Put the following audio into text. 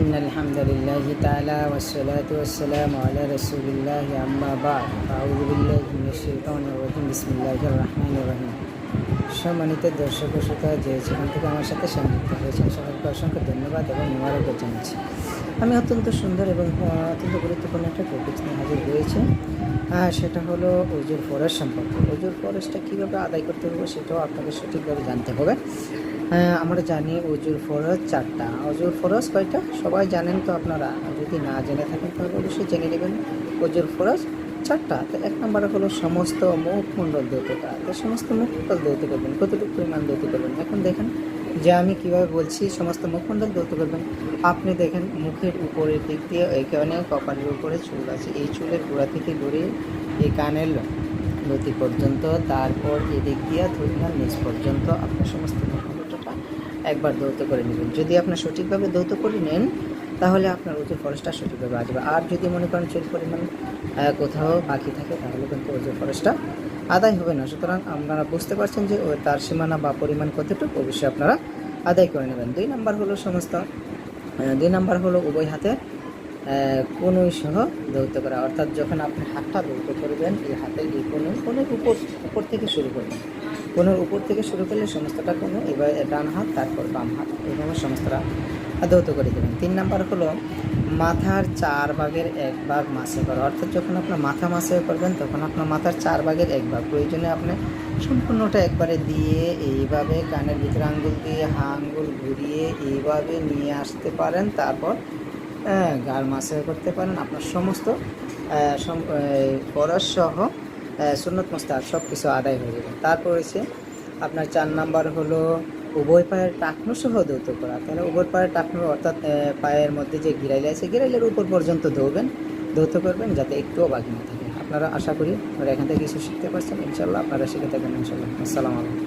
إن الحمد لله تعالى والصلاة والسلام على رسول الله أما بعد أعوذ بالله من الشيطان الرجيم بسم الله الرحمن الرحيم সম্মানিত দর্শক ও শ্রোতা যে যেখান থেকে আমার সাথে সংযুক্ত হয়েছেন সবাইকে অসংখ্য ধন্যবাদ এবং মোবারকবাদ জানাচ্ছি। আমি অত্যন্ত সুন্দর এবং অত্যন্ত গুরুত্বপূর্ণ একটা টপিক নিয়ে হাজির হয়েছি। সেটা হলো ওজুর ফরজ সম্পর্কে। ওজুর ফরজটা কীভাবে আদায় করতে হবে সেটাও আপনাকে সঠিকভাবে জানতে হবে। আমরা জানি ওজুর ফরজ 4টা। ওজুর ফরজ কয়টা সবাই জানেন তো আপনারা, যদি না জেনে থাকেন তাহলে অবশ্যই জেনে নেবেন। ওজুর ফরজ 4টা। তো 1 নম্বরে হলো সমস্ত মুখমণ্ডল ধৌত করা। তো সমস্ত মুখমণ্ডল ধৌত করবেন, কতটুকু পরিমাণ ধৌত করবেন। এখন দেখেন যে আমি কীভাবে বলছি, সমস্ত মুখমণ্ডল ধৌত করবেন। আপনি দেখেন মুখের উপরের দিক দিয়ে এখানে কপালের উপরে চুল আছে, এই চুলের গোড়া থেকে ধরে এই কানের লতি পর্যন্ত, তারপর এদিক দিয়ে ধরুন নিচ পর্যন্ত আপনার সমস্ত মুখমণ্ডলটা একবার ধৌত করে নেবেন। যদি আপনার সঠিকভাবে ধৌত করে নেন তাহলে আপনার ওজুর ফরজটা সঠিকভাবে আসবে। আর যদি মনে করেন চুল পরিমাণ কোথাও বাকি থাকে তাহলে কিন্তু ওজুর ফরজটা আদায় হবে না। সুতরাং আপনারা বুঝতে পারছেন যে তার সীমানা বা পরিমাণ কতটুকু অবশ্যই আপনারা আদায় করে নেবেন। 2 নম্বর হলো উভয় হাতে কনুই সহ ধৌত করা। অর্থাৎ যখন আপনি হাতটা ধৌত করবেন, এই হাতের এই কনুর উপর থেকে শুরু করবেন। কনুর উপর থেকে শুরু করলে সমস্তটা কনু, এবার ডান হাত তারপর বাম হাত, এইভাবে সমস্তটা ধৌত করে দেবেন। 3 নম্বর হলো মাথার 4 ভাগের 1 ভাগ মাসে করা। অর্থাৎ যখন আপনার মাথা মাসে করবেন তখন আপনার মাথার 4 ভাগের 1 ভাগ, প্রয়োজনে আপনি সম্পূর্ণটা একবারে দিয়ে এইভাবে কানের ভিতরে আঙ্গুল দিয়ে আঙ্গুল ঘুরিয়ে এইভাবে নিয়ে আসতে পারেন। তারপর গাল মাসে করতে পারেন। আপনার সমস্ত ফরজ সহ সুন্নত মুস্তাহাব সব কিছু আদায় হয়ে যাবে। তারপর হচ্ছে আপনার 4 নম্বর হলো উভয় পায়ের টাকনু সহ ধৌত করা। তাহলে উভয় পায়ের টাকনু অর্থাৎ পায়ের মধ্যে যে গিরাইল আছে, গিরাইলের উপর পর্যন্ত ধৌত করবেন যাতে একটুও বাকি না থাকে। আপনারা আশা করি এখান থেকে কিছু শিখতে পারছেন। ইনশাল্লাহ আপনারা শিখে থাকবেন ইনশাল্লাহ। আসসালামু আলাইকুম।